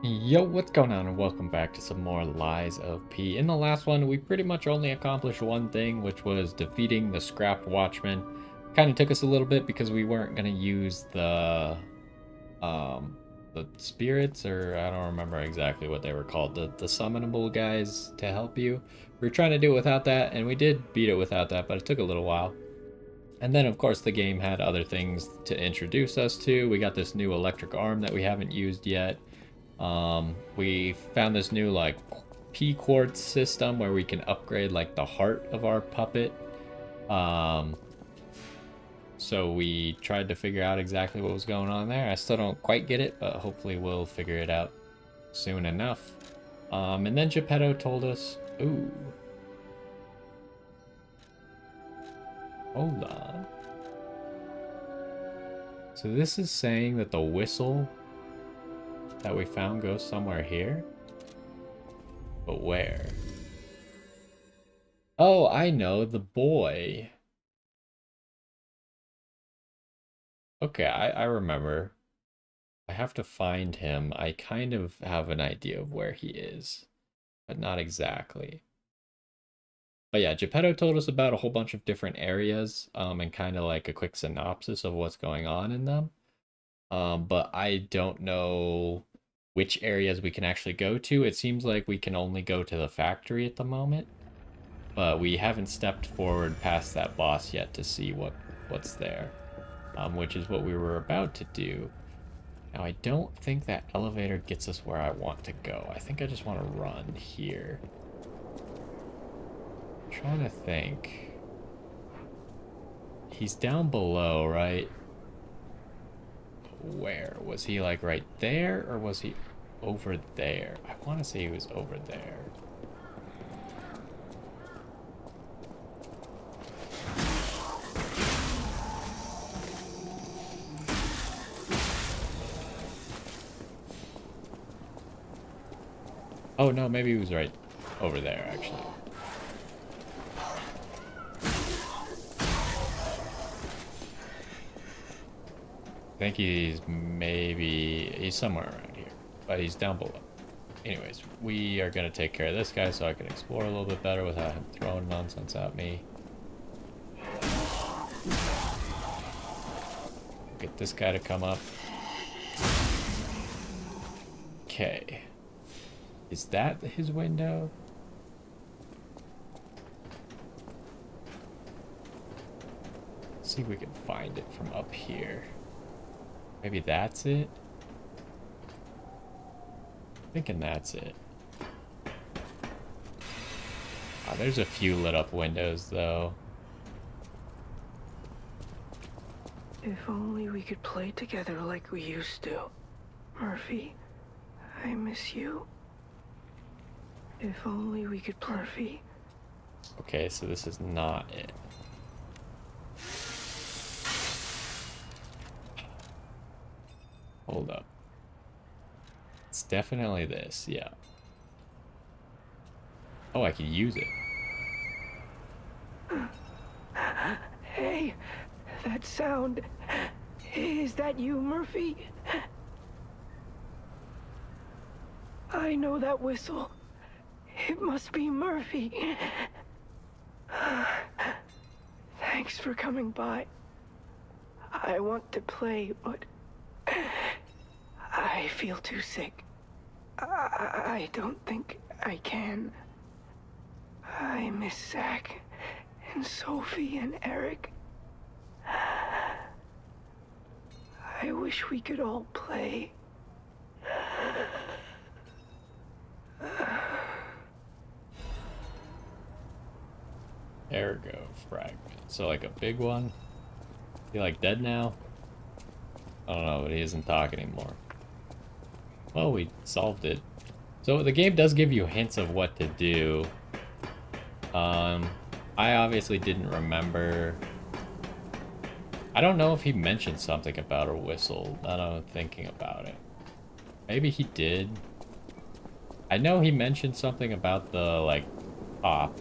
Yo, what's going on, and welcome back to some more Lies of P. In the last one, we pretty much only accomplished one thing, which was defeating the Scrapped Watchman. Kind of took us a little bit because we weren't going to use the spirits, or I don't remember exactly what they were called, the summonable guys to help you. We were trying to do it without that, and we did beat it without that, but it took a little while. And then, of course, the game had other things to introduce us to. We got this new electric arm that we haven't used yet. We found this new like P quartz system where we can upgrade like the heart of our puppet. Um, so we tried to figure out exactly what was going on there. I still don't quite get it, but hopefully we'll figure it out soon enough. And then Geppetto told us, ooh, hold on. So this is saying that the whistle that we found goes somewhere here? But where? Oh, I know, the boy. Okay, I remember. I have to find him. I kind of have an idea of where he is, but not exactly. But yeah, Geppetto told us about a whole bunch of different areas, and kind of like a quick synopsis of what's going on in them. But I don't know which areas we can actually go to. It seems like we can only go to the factory at the moment, but we haven't stepped forward past that boss yet to see what's there, which is what we were about to do. Now, I don't think that elevator gets us where I want to go. I think I just want to run here. I'm trying to think. He's down below, right? Where? Was he like right there, or was he over there? I want to say he was over there. Oh no, maybe he was right over there, actually. I think he's somewhere around here, but he's down below. Anyways, we are gonna take care of this guy so I can explore a little bit better without him throwing nonsense at me. Get this guy to come up. Okay. Is that his window? Let's see if we can find it from up here. Maybe that's it? Thinking that's it. Oh, there's a few lit up windows though. If only we could play together like we used to. Murphy, I miss you. If only we could play. Murphy. Okay, so this is not it. Hold up. It's definitely this, yeah. Oh, I can use it. Hey, that sound. Is that you, Murphy? I know that whistle. It must be Murphy. Thanks for coming by. I want to play, but I feel too sick. I don't think I can. I miss Zach and Sophie and Eric. I wish we could all play. Ergo fragment. So like a big one? Is he like dead now? I don't know, but he isn't talking anymore. Well, we solved it. So the game does give you hints of what to do. I obviously didn't remember. I don't know if he mentioned something about a whistle, now that I'm thinking about it. Maybe he did. I know he mentioned something about the, like, cop.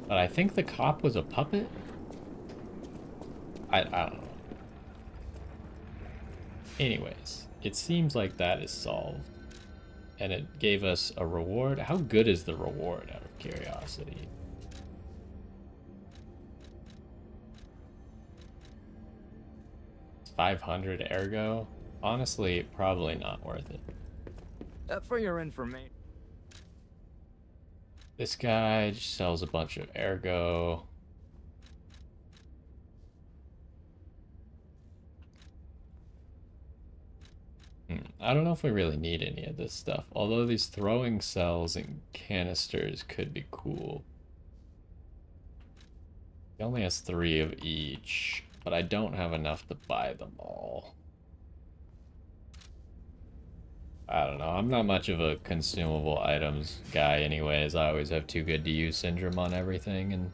But I think the cop was a puppet? I don't know. Anyways. it seems like that is solved. And it gave us a reward. How good is the reward, out of curiosity? It's 500 ergo. Honestly, probably not worth it. For your information. This guy just sells a bunch of ergo. I don't know if we really need any of this stuff. Although these throwing cells and canisters could be cool. He only has 3 of each, but I don't have enough to buy them all. I don't know. I'm not much of a consumable items guy anyways. I always have too good to use syndrome on everything, and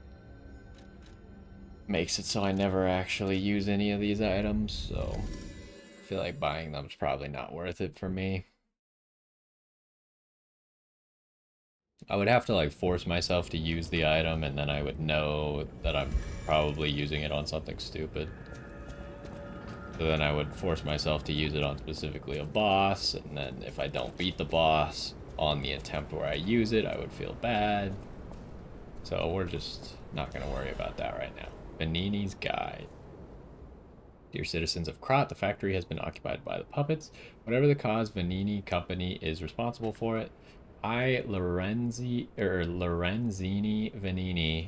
makes it so I never actually use any of these items, so I feel like buying them is probably not worth it for me. I would have to like force myself to use the item, and then I would know that I'm probably using it on something stupid. So then I would force myself to use it on specifically a boss, and then if I don't beat the boss on the attempt where I use it, I would feel bad. So we're just not going to worry about that right now. Benini's Guide. Dear citizens of Krat, the factory has been occupied by the puppets. Whatever the cause, Venini Company is responsible for it. I, Lorenzini Venini,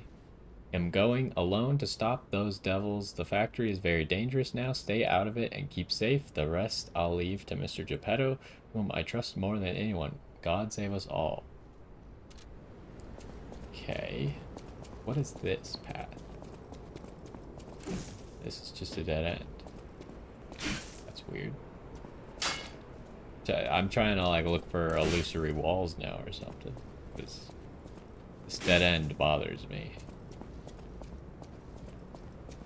am going alone to stop those devils. The factory is very dangerous now. Stay out of it and keep safe. The rest I'll leave to Mr. Geppetto, whom I trust more than anyone. God save us all. Okay. What is this path? This is just a dead end. That's weird. I'm trying to like look for illusory walls now or something, because this dead end bothers me.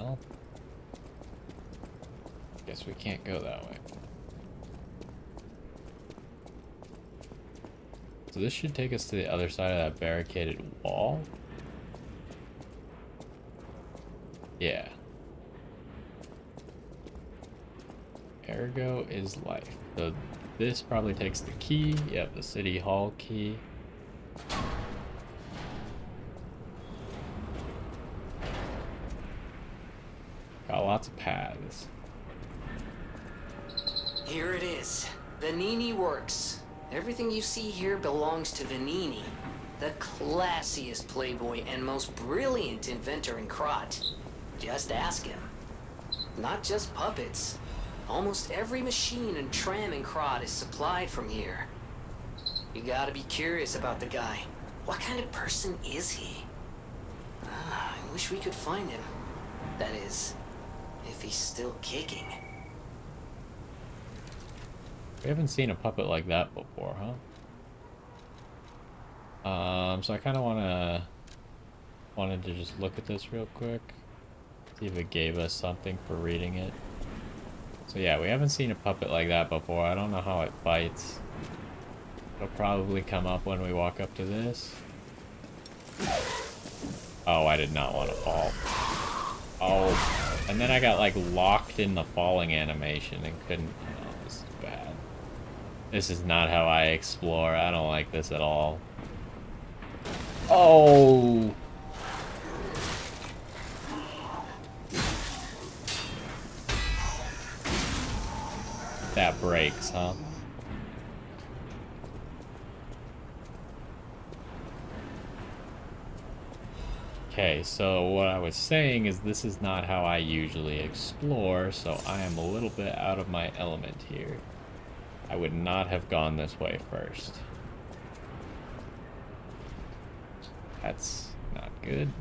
Oh. Guess we can't go that way. So this should take us to the other side of that barricaded wall. Yeah. Ergo is life. So this probably takes the key. Yep, the city hall key. Got lots of paths. Here it is. Venini Works. Everything you see here belongs to Venini, the classiest playboy and most brilliant inventor in Krat. Just ask him. Not just puppets. Almost every machine and tram in Krat is supplied from here. You gotta be curious about the guy. What kind of person is he? I wish we could find him. That is, if he's still kicking. We haven't seen a puppet like that before, huh? So I kind of wanted to just look at this real quick, see if it gave us something for reading it. So yeah, we haven't seen a puppet like that before. I don't know how it bites. It'll probably come up when we walk up to this. Oh, I did not want to fall. Oh, and then I got like locked in the falling animation and couldn't. Oh, this is bad. This is not how I explore. I don't like this at all. Oh! That breaks, huh? Okay, so what I was saying is this is not how I usually explore, so I am a little bit out of my element here. I would not have gone this way first. That's not good.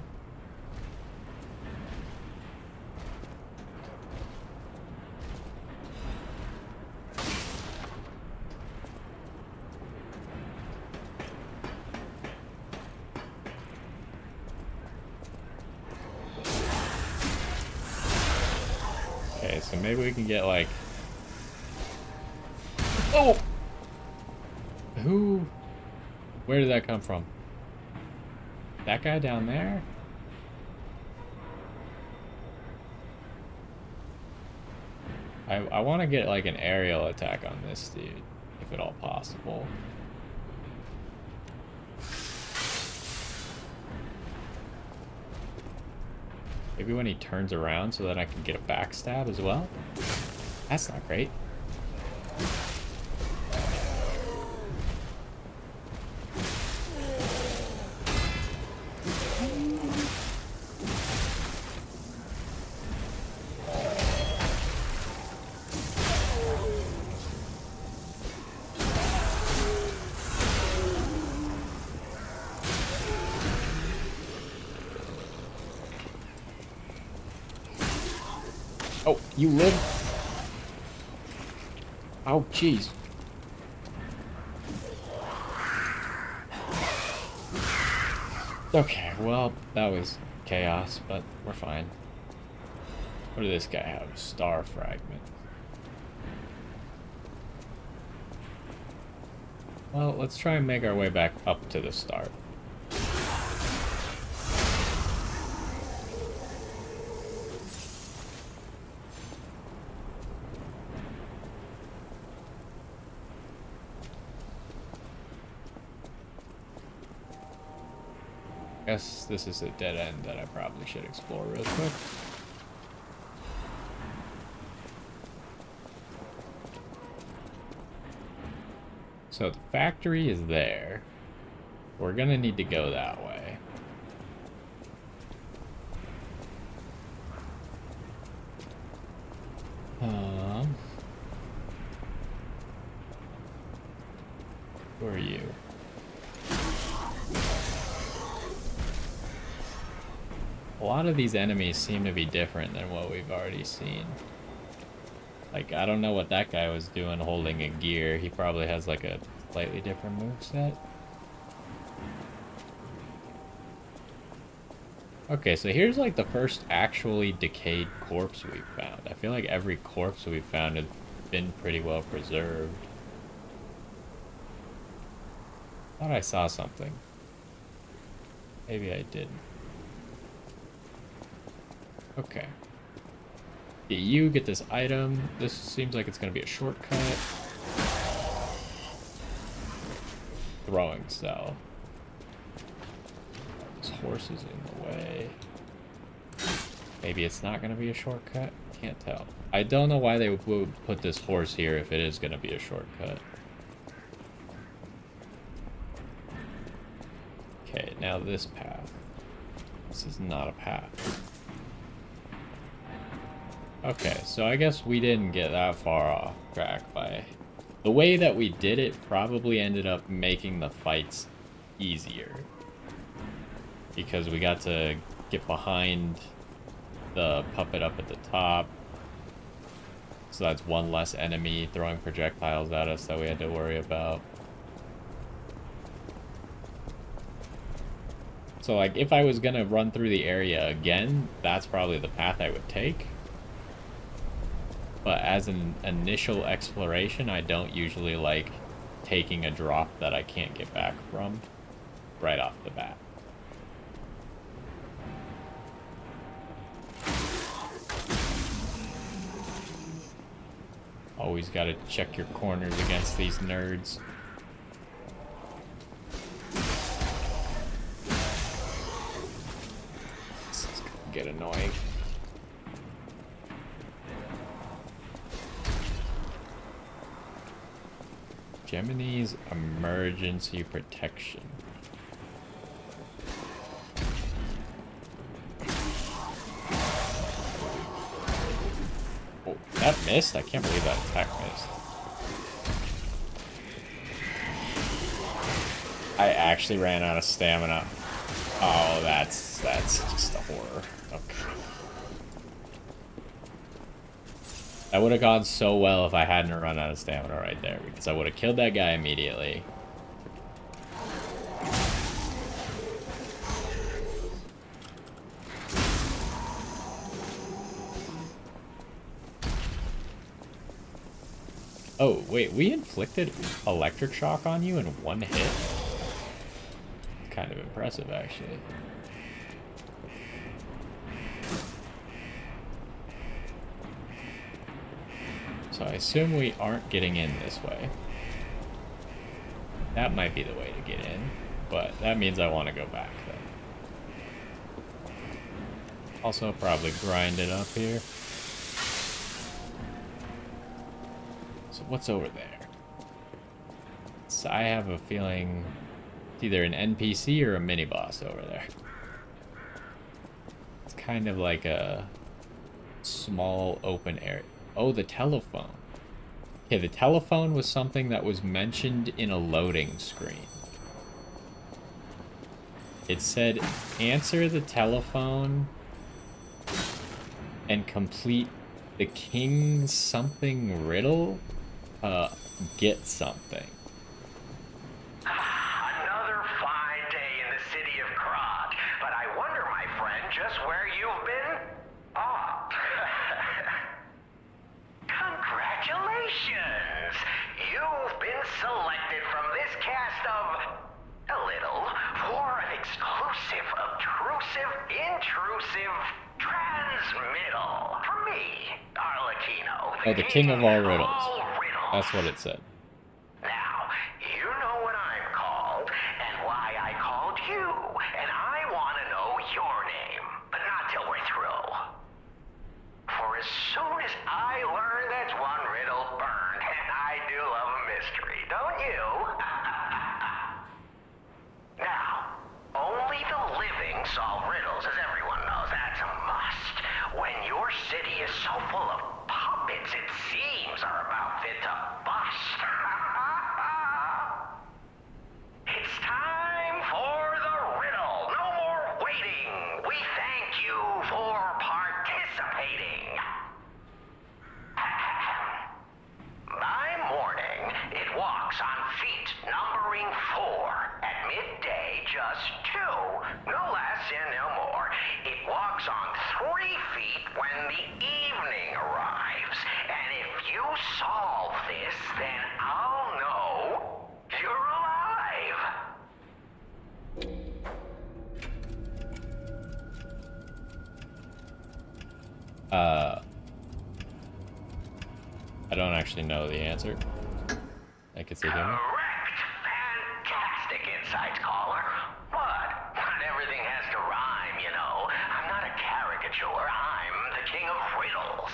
Okay, so maybe we can get like... Oh! Who? Where did that come from? That guy down there? I want to get like an aerial attack on this dude, if at all possible. Maybe when he turns around so that I can get a backstab as well? That's not great. Oh, you live? Oh, jeez. Okay, well, that was chaos, but we're fine. What did this guy have? Star fragment. Well, let's try and make our way back up to the start. Guess this is a dead end that I probably should explore real quick. So the factory is there. We're gonna need to go that way. Who are you? A lot of these enemies seem to be different than what we've already seen. Like, I don't know what that guy was doing holding a gear. He probably has like a slightly different moveset. Okay, so here's like the first actually decayed corpse we've found. I feel like every corpse we've found has been pretty well preserved. Thought I saw something. Maybe I didn't. Okay. Get you, get this item. This seems like it's gonna be a shortcut. Throwing cell. This horse is in the way. Maybe it's not gonna be a shortcut? Can't tell. I don't know why they would put this horse here if it is gonna be a shortcut. Okay, now this path. This is not a path. Okay, so I guess we didn't get that far off track by... The way that we did it probably ended up making the fights easier. Because we got to get behind the puppet up at the top. So that's one less enemy throwing projectiles at us that we had to worry about. So like, if I was gonna run through the area again, that's probably the path I would take. But as an initial exploration, I don't usually like taking a drop that I can't get back from right off the bat. Always gotta check your corners against these nerds. This is gonna get annoying. Gemini's emergency protection. Oh, that missed? I can't believe that attack missed. I actually ran out of stamina. Oh, that's just a horror. Okay. That would have gone so well if I hadn't run out of stamina right there, because I would have killed that guy immediately. Oh, wait, we inflicted electric shock on you in one hit? Kind of impressive, actually. So I assume we aren't getting in this way. That might be the way to get in, but that means I want to go back then. Also probably grind it up here. So what's over there? So I have a feeling it's either an NPC or a mini-boss over there. It's kind of like a small open area. Oh, the telephone. Okay, the telephone was something that was mentioned in a loading screen. It said, answer the telephone and complete the king's something riddle? Get something. Another fine day in the city of Krog, but I wonder, my friend, just where you've been? Oh. Congratulations! You've been selected from this cast of a little for an exclusive, obtrusive, intrusive transmittal for me, Arlecchino. Oh, the king of all riddles. That's what it said. Now, you know what I'm called, and why I called you, and I want to know your name, but not till we're through. For as soon as I learn that's one riddle burned, and I do love a mystery, don't you? Now, only the living solve riddles, as everyone knows. That's a must. When your city is so full of puppets, it seems are about fit to bust. It's time for the riddle. No more waiting. We thank you for participating. By morning, it walks on feet numbering 4. At midday, just 2. No less and no more. It walks on 3 feet when the evening arrives. And if you solve this, then I'll know you're alive. I don't actually know the answer. I could see him. Correct. Fantastic insights, caller. But not everything has to rhyme, you know. I'm not a caricature. I'm the king of riddles.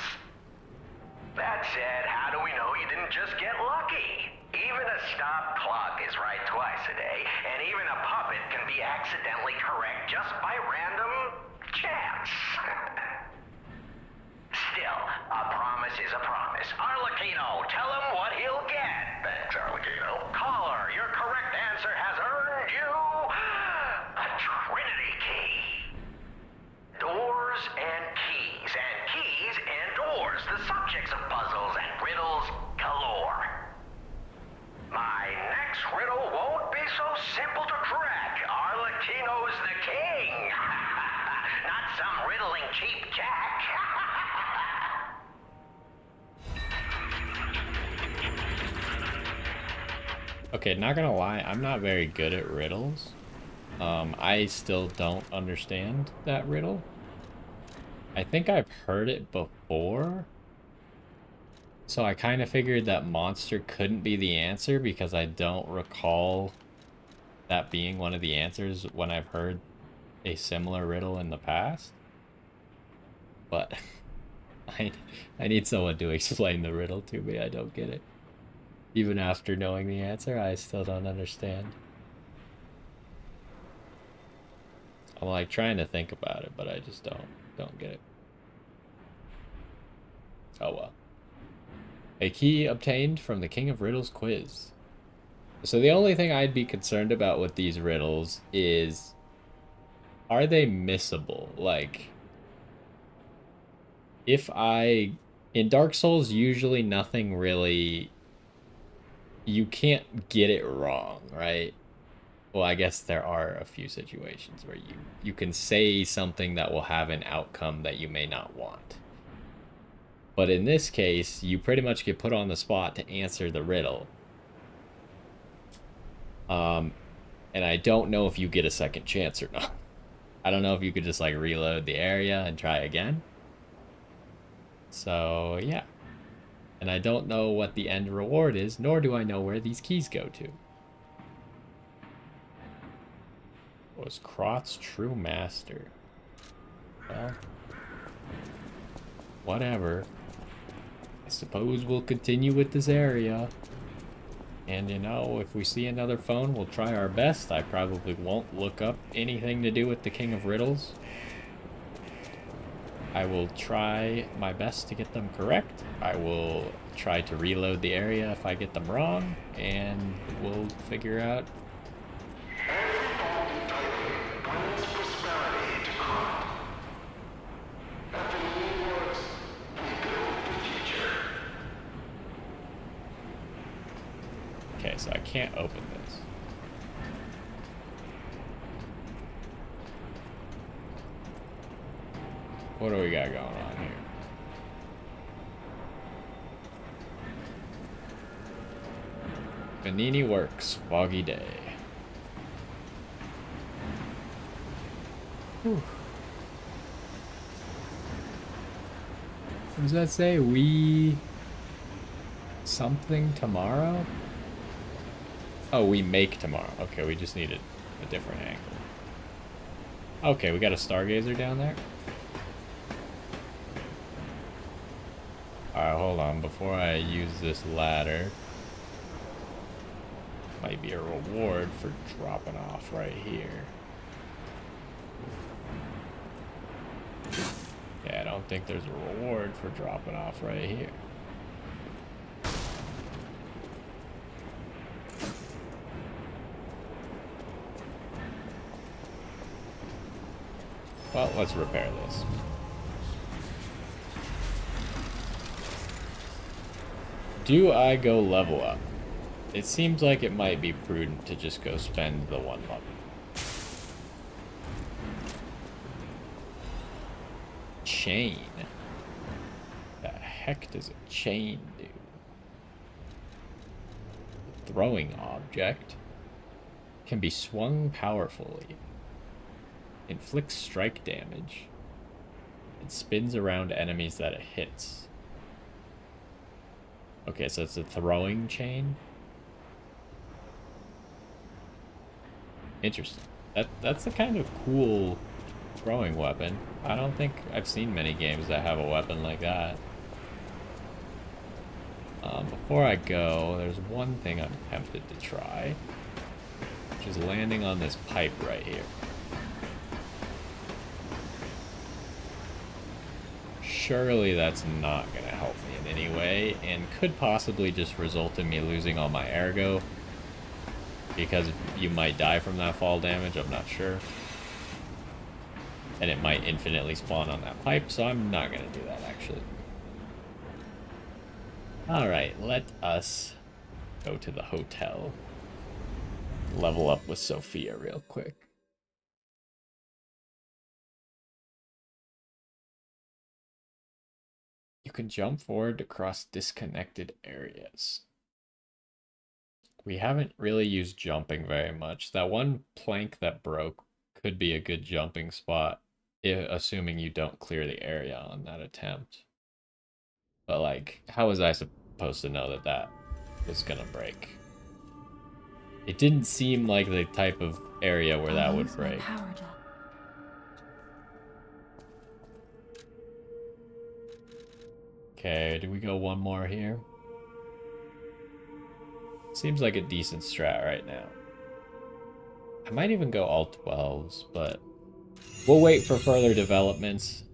That said, how do we know you didn't just get lucky? Even a stopped clock is right twice a day, and even a puppet can be accidentally correct just by random chance. Still, a promise is a promise. Arlecchino, tell him what he'll get. Thanks, Arlecchino. Caller, your correct answer has earned you a Trinity key. Doors and keys and doors, the subjects of puzzles and riddles galore. My next riddle won't be so simple to crack. Arlecchino's the king. Not some riddling cheap jack. Okay, not gonna lie, I'm not very good at riddles. I still don't understand that riddle. I think I've heard it before. So I kind of figured that monster couldn't be the answer because I don't recall that being one of the answers when I've heard a similar riddle in the past. But I need someone to explain the riddle to me. I don't get it. Even after knowing the answer, I still don't understand. I'm like trying to think about it, but I just don't get it. Oh well. A key obtained from the King of Riddles quiz. So the only thing I'd be concerned about with these riddles is, are they missable? Like, if in Dark Souls, usually nothing really, you can't get it wrong, right? Well, I guess there are a few situations where you can say something that will have an outcome that you may not want. But in this case, you pretty much get put on the spot to answer the riddle. And I don't know if you get a second chance or not. I don't know if you could just like reload the area and try again. So, yeah. And I don't know what the end reward is, nor do I know where these keys go to. Was Krot's true master? Well, whatever. I suppose we'll continue with this area. And you know, if we see another phone, we'll try our best. I probably won't look up anything to do with the King of Riddles. I will try my best to get them correct. I will try to reload the area if I get them wrong, and we'll figure out. Okay, so I can't open this. What do we got going on here? Panini Works, foggy day. Whew. What does that say? We something tomorrow? Oh, we make tomorrow. Okay, we just needed a different angle. Okay, we got a stargazer down there. Alright, hold on. Before I use this ladder, might be a reward for dropping off right here. Yeah, I don't think there's a reward for dropping off right here. Well, let's repair this. Do I go level up? It seems like it might be prudent to just go spend the 1 level. Chain. The heck does a chain do? A throwing object can be swung powerfully. Inflicts strike damage. It spins around enemies that it hits. Okay, so it's a throwing chain. Interesting. That's a kind of cool throwing weapon. I don't think I've seen many games that have a weapon like that. Before I go, there's one thing I'm tempted to try, which is landing on this pipe right here. Surely that's not going to help me in any way, and could possibly just result in me losing all my ergo, because you might die from that fall damage, I'm not sure. And it might infinitely spawn on that pipe, so I'm not going to do that, actually. Alright, let us go to the hotel. Level up with Sophia real quick. You can jump forward across disconnected areas. We haven't really used jumping very much. That one plank that broke could be a good jumping spot, assuming you don't clear the area on that attempt. But, like, how was I supposed to know that that was gonna break? It didn't seem like the type of area where that would break. Okay, do we go one more here? Seems like a decent strat right now. I might even go all 12s, but we'll wait for further developments.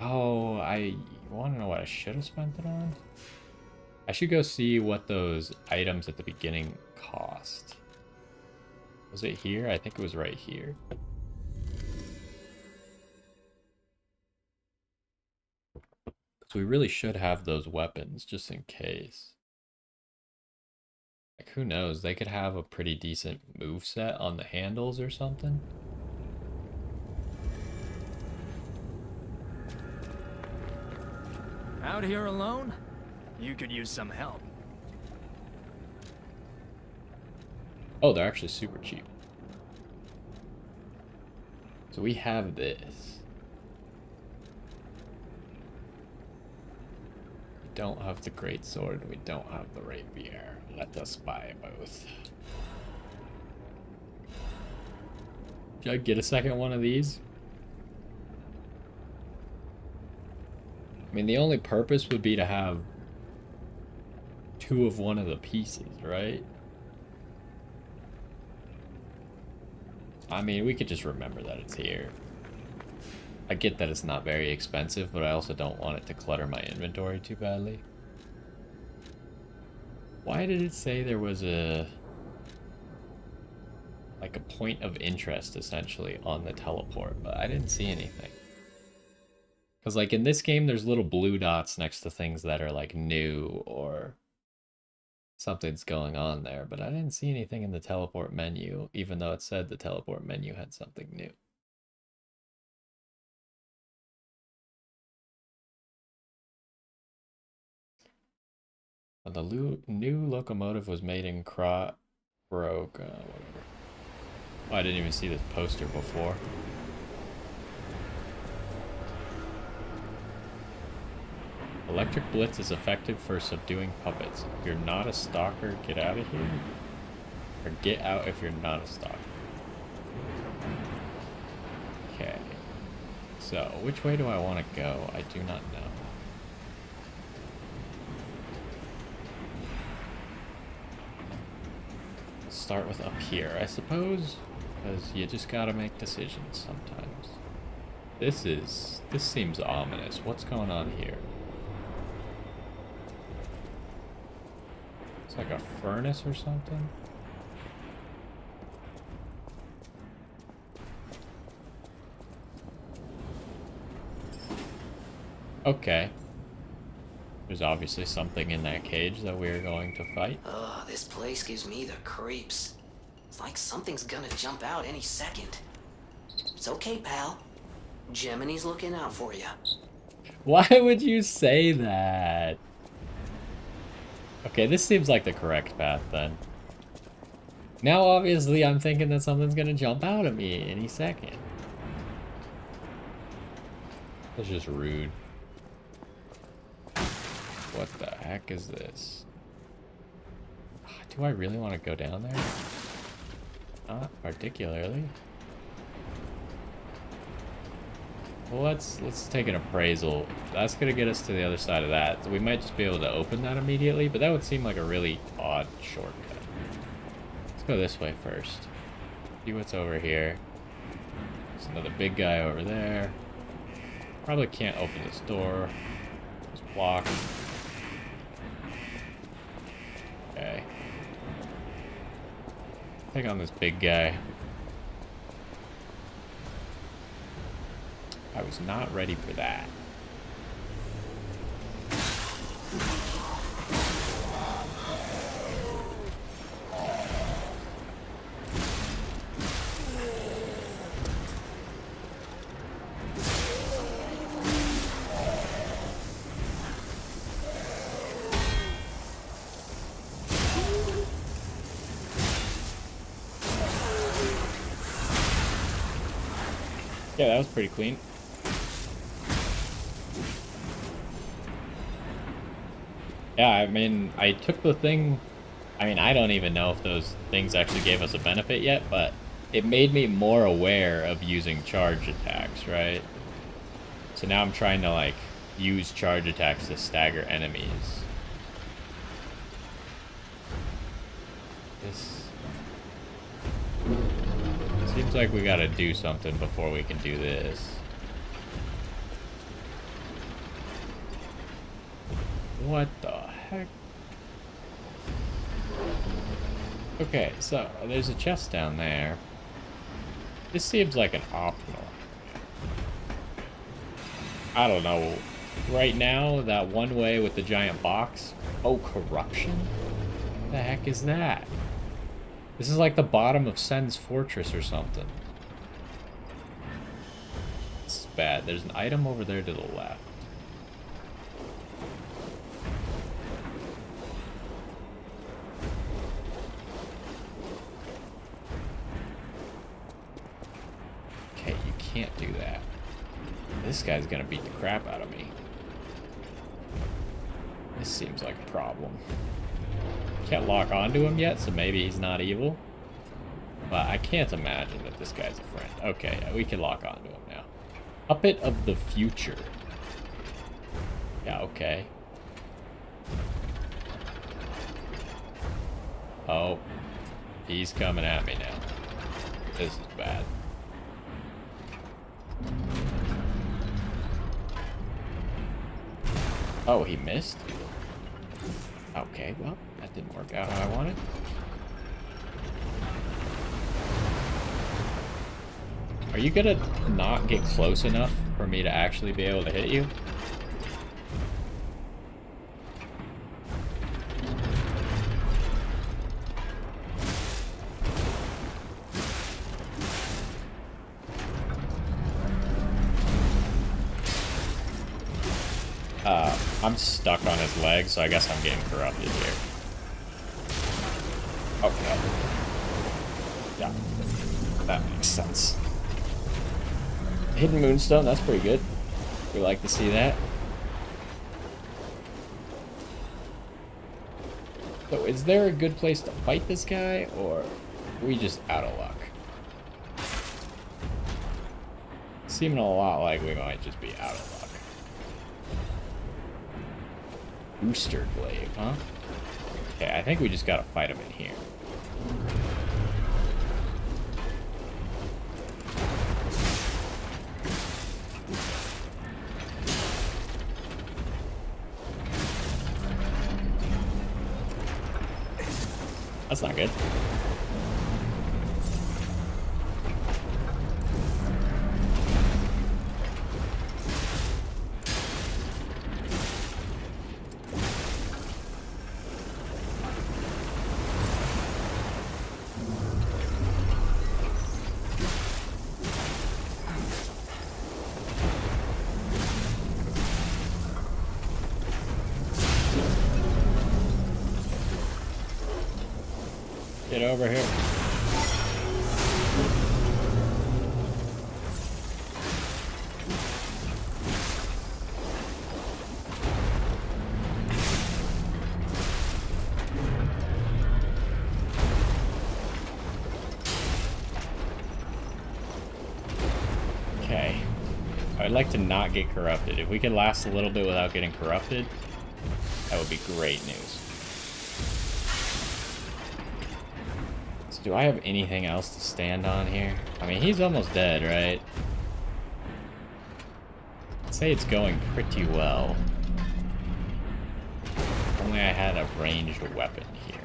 Oh, I want to know what I should have spent it on? I should go see what those items at the beginning cost. Was it here? I think it was right here. So we really should have those weapons, just in case. Like, who knows? They could have a pretty decent moveset on the handles or something. Out here alone? You could use some help. Oh, they're actually super cheap. So we have this. don't have the great sword. We don't have the rapier. Let us buy both. Should I get a second one of these? I mean, the only purpose would be to have two of one of the pieces, right? I mean, we could just remember that it's here. I get that it's not very expensive, but I also don't want it to clutter my inventory too badly. Why did it say there was a point of interest, essentially, on the teleport? But I didn't see anything. Because, like, in this game, there's little blue dots next to things that are, like, new or something's going on there. But I didn't see anything in the teleport menu, even though it said the teleport menu had something new. The new locomotive was made in whatever. Oh, I didn't even see this poster before. Electric Blitz is effective for subduing puppets. If you're not a stalker, get out of here. Or get out if you're not a stalker. Okay. So, which way do I want to go? I do not know. Start with up here, I suppose, because you just gotta make decisions sometimes. This seems ominous. What's going on here? It's like a furnace or something. Okay. There's obviously something in that cage that we're going to fight. Oh, this place gives me the creeps. It's like something's gonna jump out any second. It's okay, pal. Gemini's looking out for you. Why would you say that? Okay, this seems like the correct path then. Now obviously I'm thinking that something's gonna jump out at me any second. That's just rude. What the heck is this? Do I really want to go down there? Not particularly. Well, let's take an appraisal. That's gonna get us to the other side of that. So we might just be able to open that immediately, but that would seem like a really odd shortcut. Let's go this way first. See what's over here. There's another big guy over there. Probably can't open this door. It's blocked. Okay. Take on this big guy. I was not ready for that. Yeah, that was pretty clean. Yeah, I mean, I took the thing... I mean, I don't even know if those things actually gave us a benefit yet, but it made me more aware of using charge attacks, right? So now I'm trying to, like, use charge attacks to stagger enemies. This... Seems like we gotta do something before we can do this. What the heck? Okay, so there's a chest down there. This seems like an optional. I don't know. Right now, that one way with the giant box. Oh, corruption? What the heck is that? This is like the bottom of Sen's fortress or something. This is bad. There's an item over there to the left. Okay, you can't do that. This guy's gonna beat the crap out of me. This seems like a problem. Can't lock onto him yet, so maybe he's not evil. But I can't imagine that this guy's a friend. Okay, we can lock onto him now. Puppet of the future. Yeah, okay. Oh, he's coming at me now. This is bad. Oh, he missed? Okay, well, that didn't work out how I wanted. Are you gonna not get close enough for me to actually be able to hit you? I'm stuck on his leg, so I guess I'm getting corrupted here. Okay. Yeah, that makes sense. Hidden Moonstone, that's pretty good. We like to see that. So is there a good place to fight this guy, or are we just out of luck? Seeming a lot like we might just be out of luck. Booster Glaive, huh? Okay, I think we just gotta fight him in here. That's not good. Get over here. Okay. I'd like to not get corrupted. If we could last a little bit without getting corrupted, that would be great news. Do I have anything else to stand on here? I mean, he's almost dead, right? I'd say it's going pretty well. If only I had a ranged weapon here.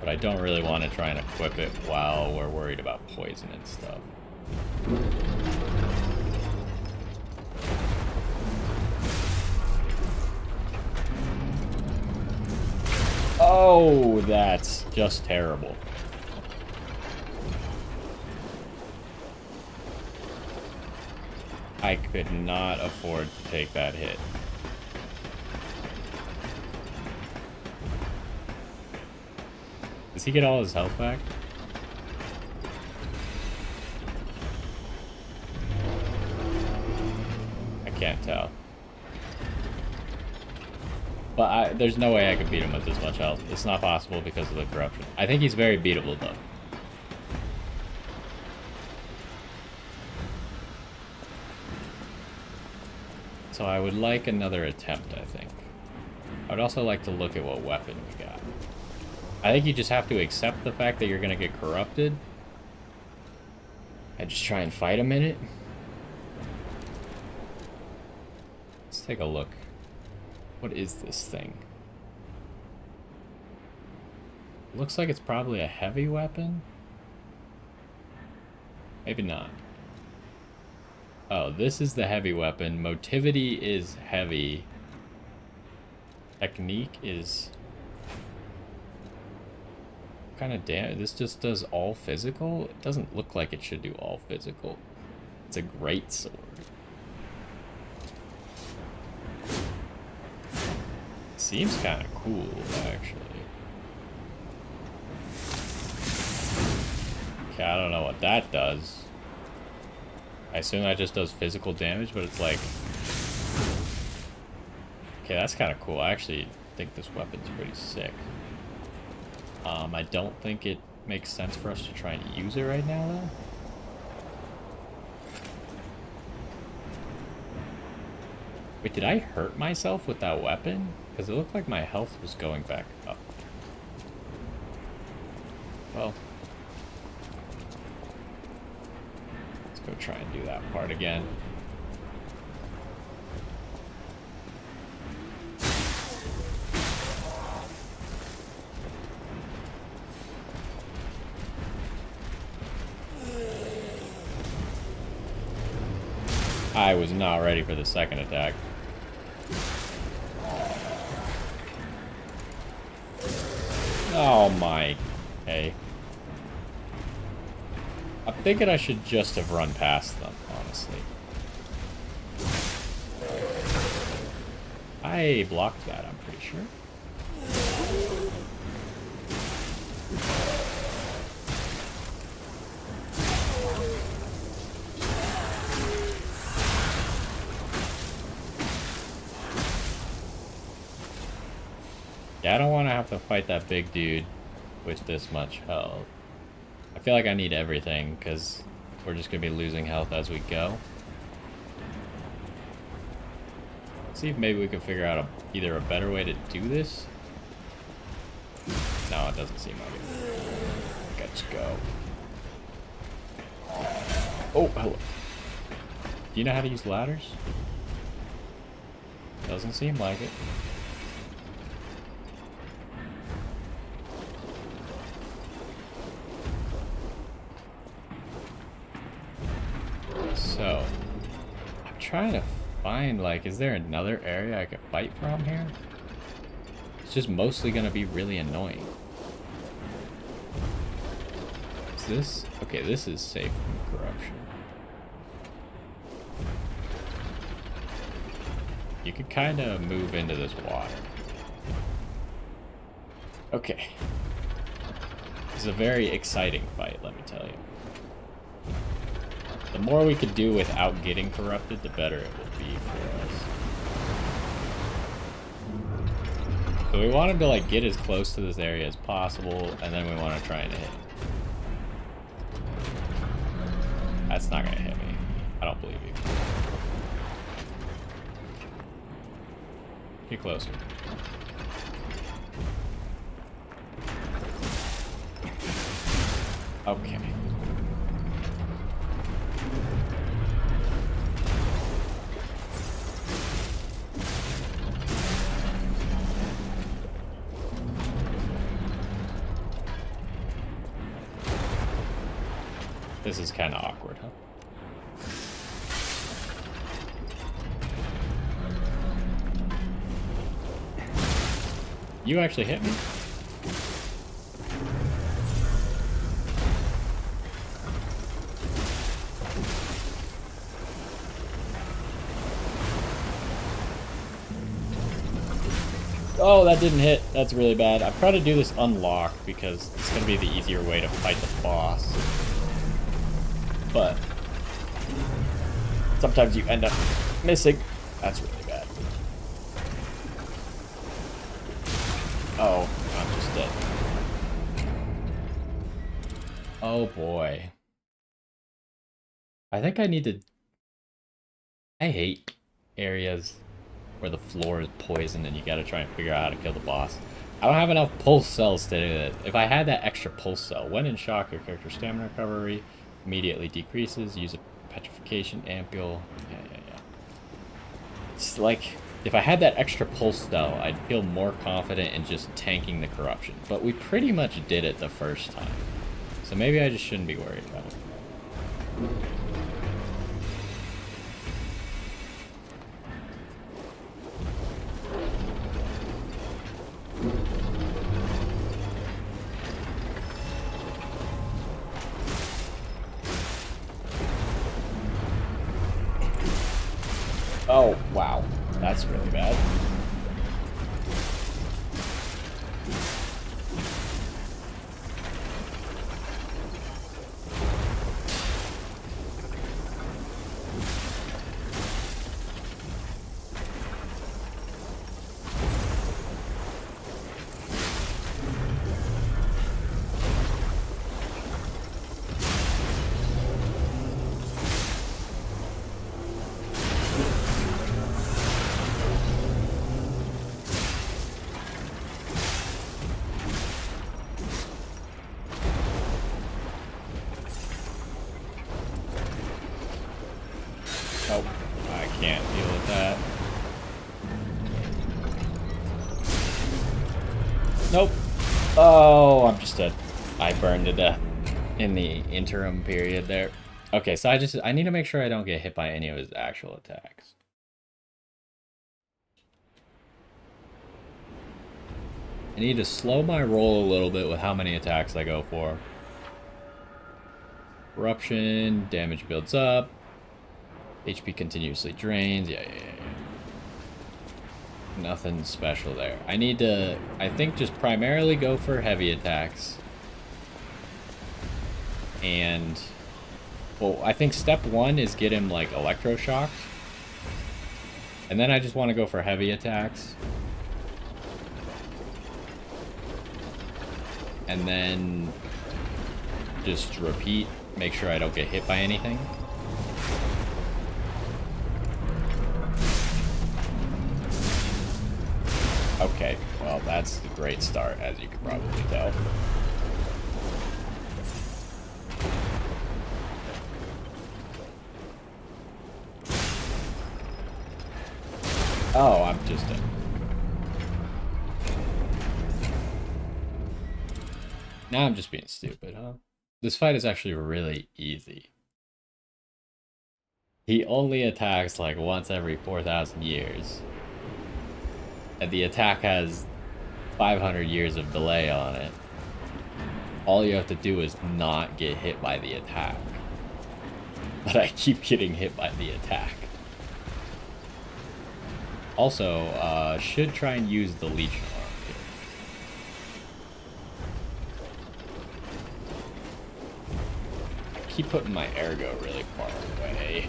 But I don't really want to try and equip it while we're worried about poison and stuff. Oh, that's just terrible. I could not afford to take that hit. Does he get all his health back? I can't tell. But there's no way I could beat him with this much health. It's not possible because of the corruption. I think he's very beatable, though. So I would like another attempt, I think. I would also like to look at what weapon we got. I think you just have to accept the fact that you're going to get corrupted. And just try and fight a minute. Let's take a look. What is this thing? Looks like it's probably a heavy weapon. Maybe not. Oh, this is the heavy weapon. Motivity is heavy. Technique is... What kind of damage? This just does all physical? It doesn't look like it should do all physical. It's a great sword. Seems kind of cool, actually. Okay, I don't know what that does. I assume that just does physical damage, but it's like... Okay, that's kind of cool. I actually think this weapon's pretty sick. I don't think it makes sense for us to try and use it right now, though. Wait, did I hurt myself with that weapon? Because it looked like my health was going back up. Well, let's go try and do that part again. I was not ready for the second attack. Oh my. Hey. I'm thinking I should just have run past them, honestly. I blocked that, I'm pretty sure. Yeah, I don't want to have to fight that big dude with this much health. I feel like I need everything, because we're just going to be losing health as we go. Let's see if maybe we can figure out either a better way to do this. No, it doesn't seem like it. Let's go. Oh, hello. Do you know how to use ladders? Doesn't seem like it. So, I'm trying to find, like, is there another area I could fight from here? It's just mostly going to be really annoying. Is this? Okay, this is safe from corruption. You could kind of move into this water. Okay. This is a very exciting fight, let me tell you. The more we could do without getting corrupted, the better it would be for us. So we want him to, like, get as close to this area as possible, and then we want to try and hit him. That's not going to hit me. I don't believe you. Get closer. Okay. This is kind of awkward, huh? You actually hit me? Oh, that didn't hit. That's really bad. I'm trying to do this unlocked because it's going to be the easier way to fight the boss. But sometimes you end up missing. That's really bad. Oh, I'm just dead. Oh boy. I think I need to... I hate areas where the floor is poisoned and you gotta try and figure out how to kill the boss. I don't have enough pulse cells to do that. If I had that extra pulse cell, when in shock, your character's stamina recovery immediately decreases. Use a petrification ampule. Yeah. It's like, if I had that extra pulse cell, I'd feel more confident in just tanking the corruption. But we pretty much did it the first time. So maybe I just shouldn't be worried about it. Oh, wow. That's really bad. Oh, I'm just dead. I burned to death in the interim period there. Okay, so I need to make sure I don't get hit by any of his actual attacks. I need to slow my roll a little bit with how many attacks I go for. Corruption, damage builds up. HP continuously drains. Yeah. Nothing special there. I need to, I think, just primarily go for heavy attacks. And, well, I think step 1 is get him, like, electroshocked. And then I just want to go for heavy attacks. And then just repeat. Make sure I don't get hit by anything. Okay, well, that's a great start, as you can probably tell. Oh, I'm just dead. Now I'm just being stupid, huh? This fight is actually really easy. He only attacks like once every 4,000 years. And the attack has 500 years of delay on it. All you have to do is not get hit by the attack. But I keep getting hit by the attack. Also, should try and use the Legion arm here. I keep putting my ergo really far away.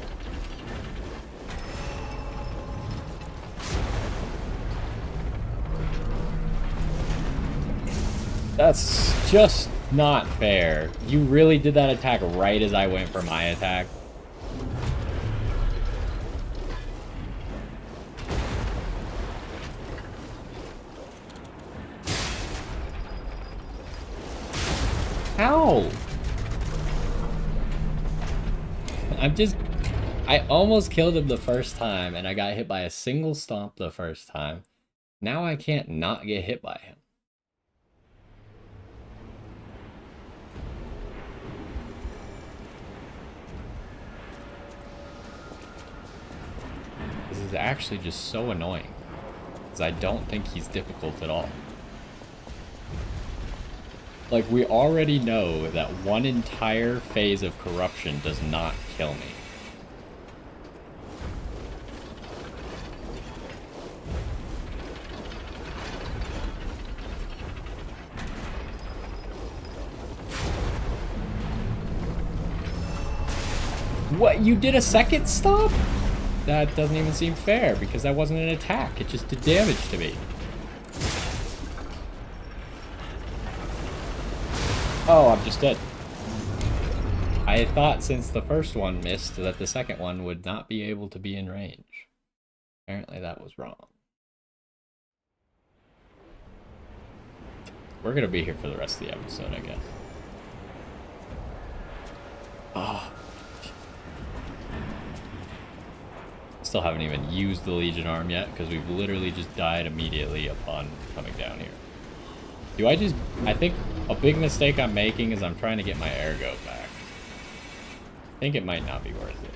That's just not fair. You really did that attack right as I went for my attack. How? I almost killed him the first time, and I got hit by a single stomp the first time. Now I can't not get hit by him. This is actually just so annoying, because I don't think he's difficult at all. Like, we already know that one entire phase of corruption does not kill me. What? You did a second stop? That doesn't even seem fair, because that wasn't an attack. It just did damage to me. Oh, I'm just dead. I thought since the first one missed that the second one would not be able to be in range. Apparently that was wrong. We're gonna be here for the rest of the episode, I guess. Oh. Still haven't even used the Legion arm yet, because we've literally just died immediately upon coming down here. I think a big mistake I'm making is I'm trying to get my ergo back. I think it might not be worth it.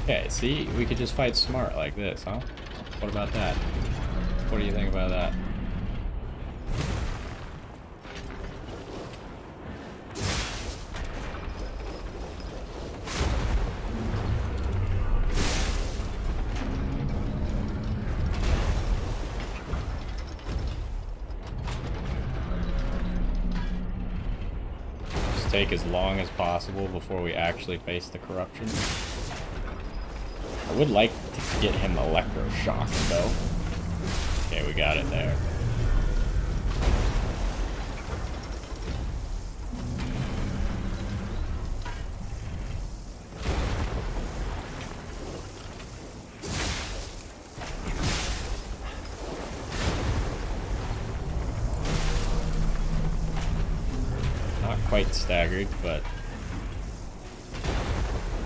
Okay, see, we could just fight smart like this, huh? What about that? What do you think about that? Just take as long as possible before we actually face the corruption. I would like to get him electroshocked, though. Okay, we got it there. quite staggered, but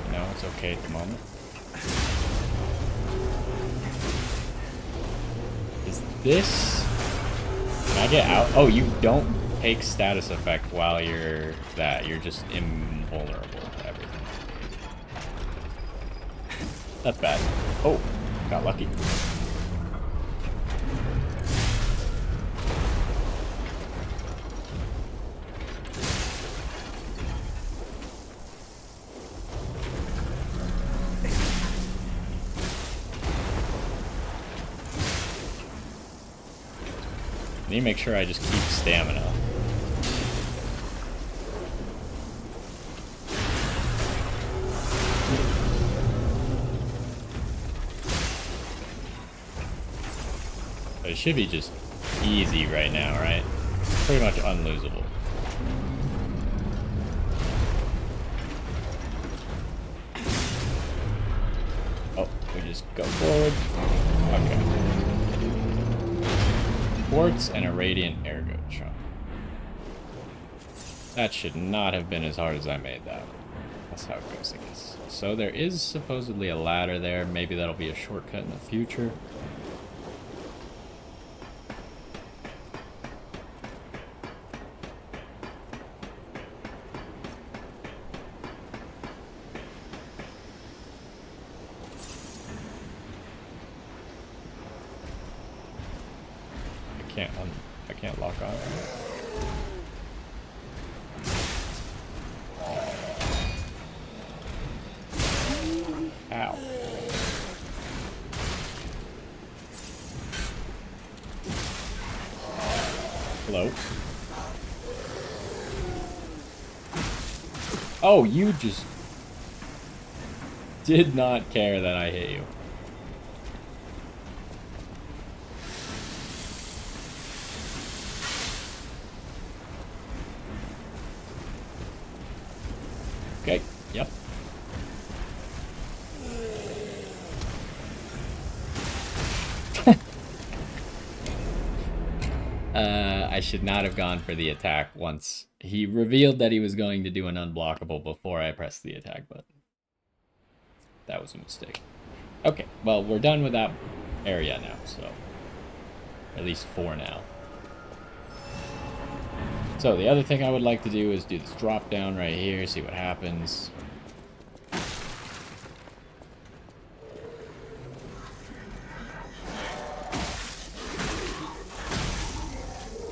you know, it's okay at the moment. Is this... Can I get out? Oh, you don't take status effect while you're that. You're just invulnerable to everything. That's bad. Oh, got lucky. I need to make sure I just keep stamina. But it should be just easy right now, right? Pretty much unlosable. Oh, we just go forward. Okay. Quartz and a radiant ergo chunk. That should not have been as hard as I made that. That's how it goes, I guess. So there is supposedly a ladder there. Maybe that'll be a shortcut in the future. I can't lock on. Ow. Hello? Oh, you just did not care that I hit you. Okay, yep. I should not have gone for the attack once he revealed that he was going to do an unblockable before I pressed the attack button. That was a mistake. Okay, well, we're done with that area now, so at least for now. So the other thing I would like to do is do this drop down right here, see what happens.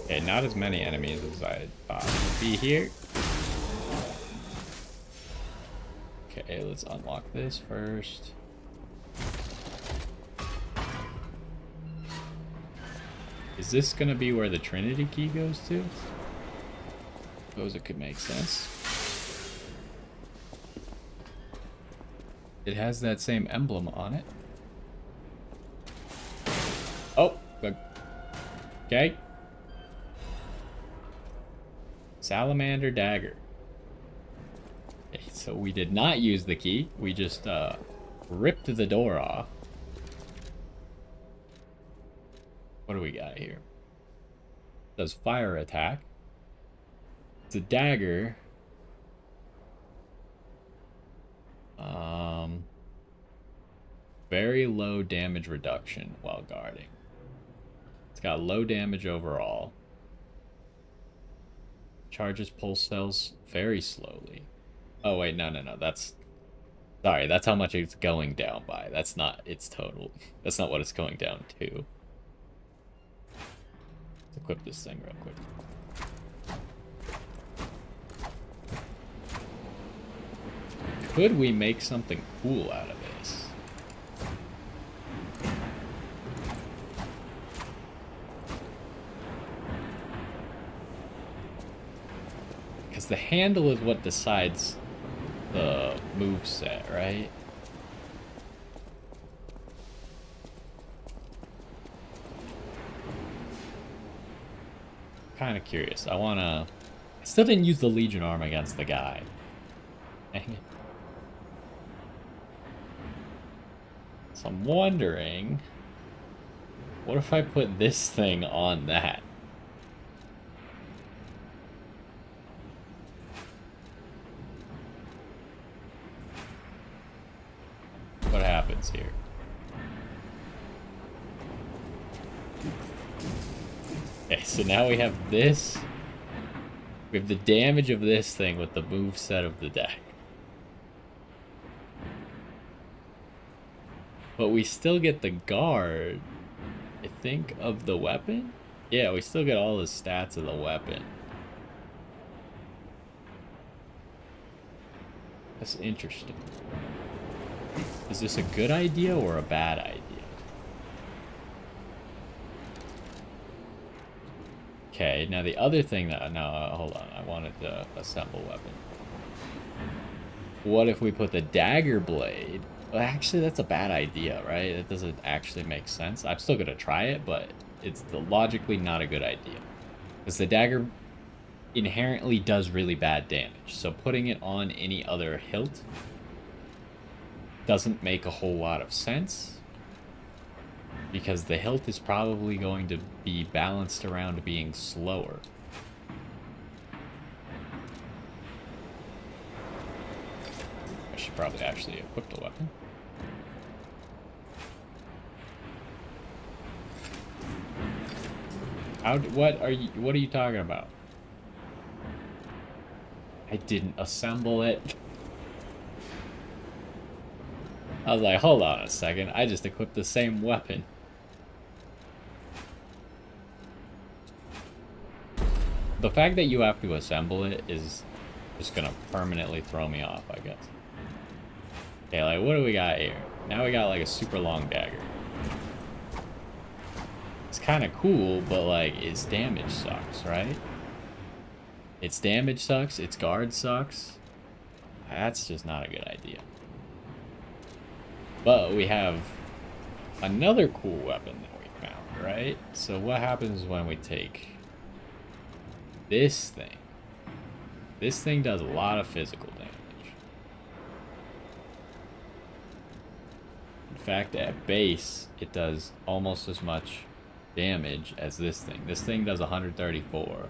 Okay, not as many enemies as I thought would be here. Okay, let's unlock this first. Is this gonna be where the Trinity key goes to? Suppose it could make sense. It has that same emblem on it. Oh, okay. Salamander dagger. Okay, so we did not use the key. We just ripped the door off. What do we got here? Does fire attack. It's a dagger. Very low damage reduction while guarding. It's got low damage overall. Charges pulse cells very slowly. Oh wait, no. That's... Sorry, that's how much it's going down by. That's not its total. That's not what it's going down to. Let's equip this thing real quick. Could we make something cool out of this? Because the handle is what decides the moveset, right? Kind of curious. I still didn't use the Legion arm against the guy. Dang it. So I'm wondering, what if I put this thing on that? So now we have this. We have the damage of this thing with the move set of the deck. But we still get the guard, I think, of the weapon? Yeah, we still get all the stats of the weapon. That's interesting. Is this a good idea or a bad idea? Okay, now the other thing that... No, hold on. I wanted to assemble weapon. What if we put the dagger blade... Well, actually, that's a bad idea, right? That doesn't actually make sense. I'm still going to try it, but it's logically not a good idea. Because the dagger inherently does really bad damage. So putting it on any other hilt doesn't make a whole lot of sense. Because the hilt is probably going to be balanced around being slower. I should probably actually equip the weapon. What are you talking about? I didn't assemble it. I was like, hold on a second. I just equipped the same weapon. The fact that you have to assemble it is just gonna permanently throw me off, I guess. Okay, like, what do we got here? Now we got, like, a super long dagger. It's kind of cool, but, like, its damage sucks, right? Its damage sucks, its guard sucks. That's just not a good idea. But we have another cool weapon that we found, right? So what happens when we take this thing? This thing does a lot of physical damage. In fact, at base, it does almost as much damage as this thing. This thing does 134.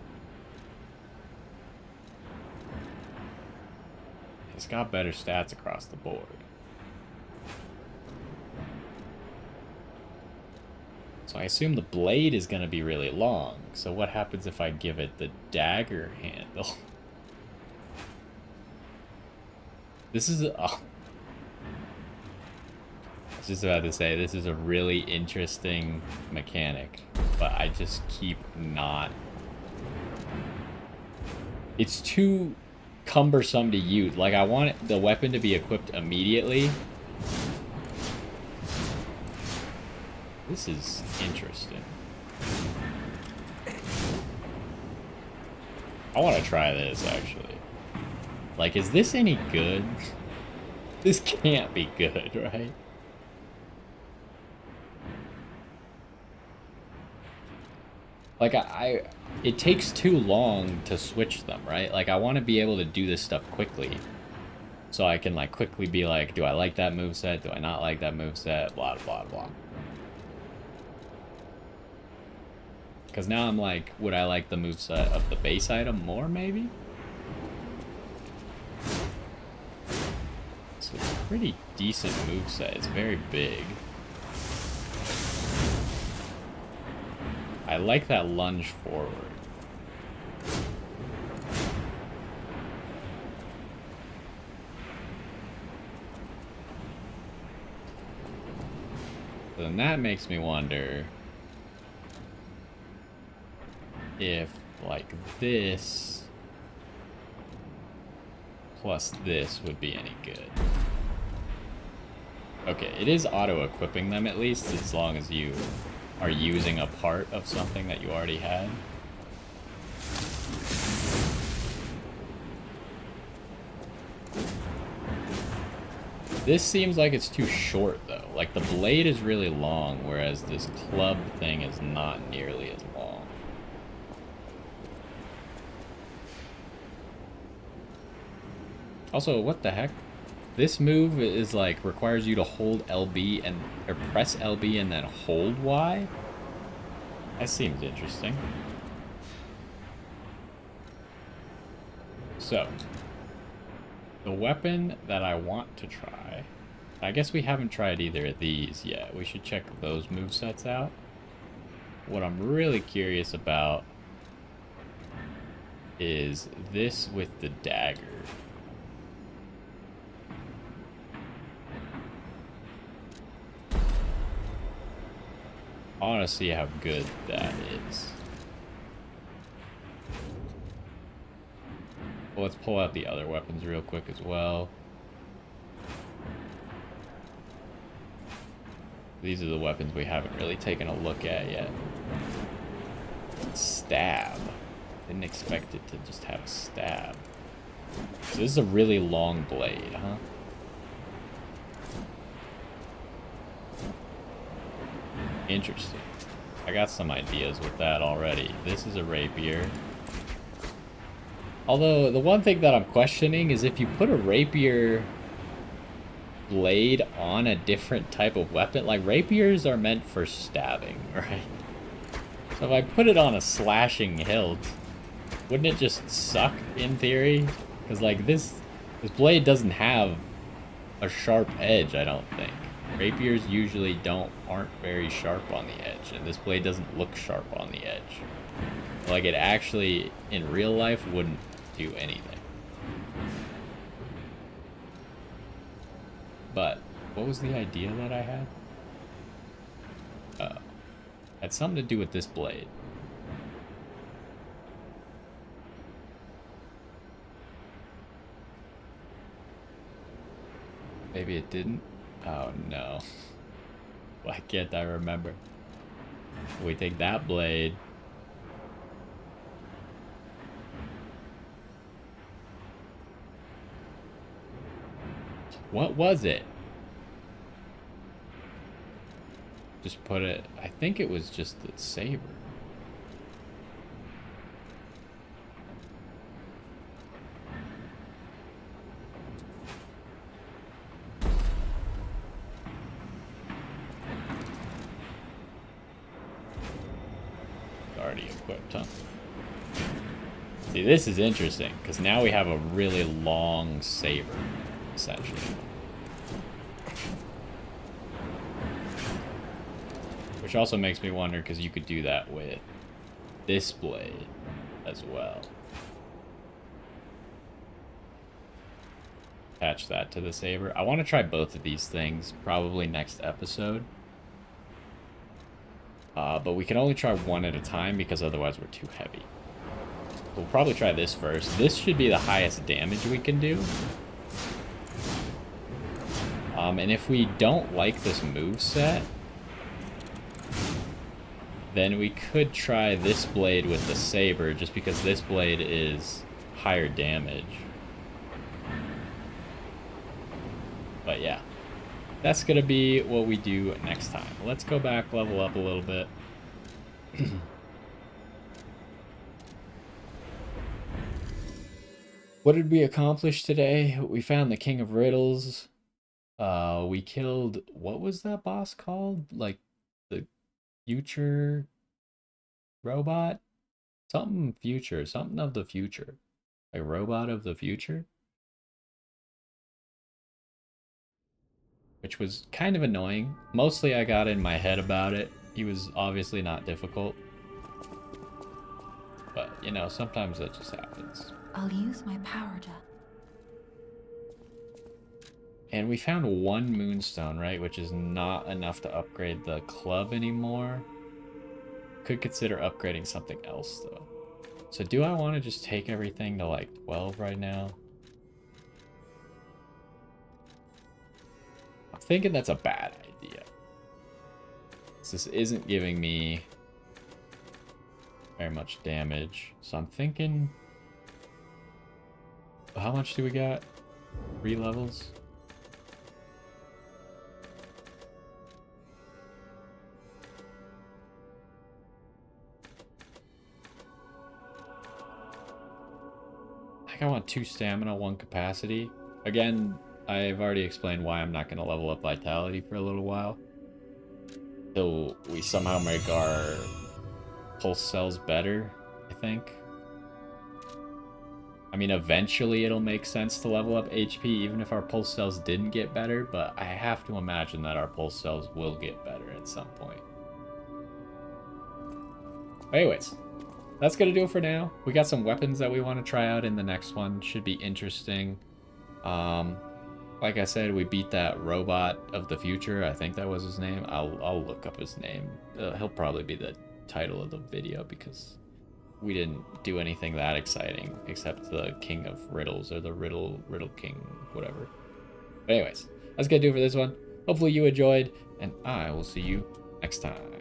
It's got better stats across the board. So I assume the blade is going to be really long. So what happens if I give it the dagger handle? This is... Oh. I was just about to say, this is a really interesting mechanic. But I just keep not... It's too cumbersome to use. Like, I want the weapon to be equipped immediately. This is interesting. I want to try this, actually. Like, is this any good? This can't be good, right? Like, it takes too long to switch them, right? Like, I want to be able to do this stuff quickly. So I can, like, quickly be like, do I like that moveset? Do I not like that moveset? Blah, blah, blah. Because now I'm like, would I like the moveset of the base item more, maybe? It's a pretty decent moveset. It's very big. I like that lunge forward. So then that makes me wonder if, like, this plus this would be any good. Okay, it is auto-equipping them at least, as long as you are using a part of something that you already had. This seems like it's too short, though. Like, the blade is really long, whereas this club thing is not nearly as long. Also, what the heck? This move is like requires you to hold LB and or press LB and then hold Y. That seems interesting. So, the weapon that I want to try, I guess we haven't tried either of these yet. We should check those movesets out. What I'm really curious about is this with the dagger. I want to see how good that is. Well, let's pull out the other weapons real quick as well. These are the weapons we haven't really taken a look at yet. Stab. Didn't expect it to just have a stab. So this is a really long blade, huh? Interesting. I got some ideas with that already. This is a rapier. Although, the one thing that I'm questioning is if you put a rapier blade on a different type of weapon, like rapiers are meant for stabbing, right? So if I put it on a slashing hilt, wouldn't it just suck in theory? Because like this blade doesn't have a sharp edge, I don't think. Rapiers usually aren't very sharp on the edge, and this blade doesn't look sharp on the edge. Like it actually in real life wouldn't do anything. But what was the idea that I had? Had something to do with this blade. Maybe it didn't? Oh no. Why can't I remember? We take that blade. What was it? Just put it... I think it was just the saber. Already equipped, huh? See, this is interesting, because now we have a really long saber, essentially. Which also makes me wonder, because you could do that with this blade as well. Attach that to the saber. I want to try both of these things, probably next episode. But we can only try one at a time, because otherwise we're too heavy. We'll probably try this first. This should be the highest damage we can do. And if we don't like this moveset, then we could try this blade with the saber, just because this blade is higher damage. But yeah, that's gonna be what we do next time. Let's go back, level up a little bit. What did we accomplish today? We found the King of Riddles. We killed, what was that boss called? Like the future robot? Something future, something of the future. A robot of the future? Which was kind of annoying. Mostly I got in my head about it. He was obviously not difficult. But, you know, sometimes that just happens. I'll use my power to... And we found one moonstone, right? Which is not enough to upgrade the club anymore. Could consider upgrading something else, though. So do I want to just take everything to, like, 12 right now? I'm thinking that's a bad idea. This isn't giving me very much damage. So I'm thinking... How much do we got? 3 levels? I want 2 stamina, 1 capacity. Again, I've already explained why I'm not going to level up vitality for a little while. Till we somehow make our pulse cells better, I think. I mean, eventually it'll make sense to level up HP even if our pulse cells didn't get better, but I have to imagine that our pulse cells will get better at some point. Anyways, that's gonna do it for now. We got some weapons that we want to try out in the next one. Should be interesting. Like I said, we beat that robot of the future. I think that was his name. I'll look up his name. He'll probably be the title of the video because we didn't do anything that exciting except the King of Riddles or the Riddle King, whatever. But anyways, that's gonna do it for this one. Hopefully you enjoyed, and I will see you next time.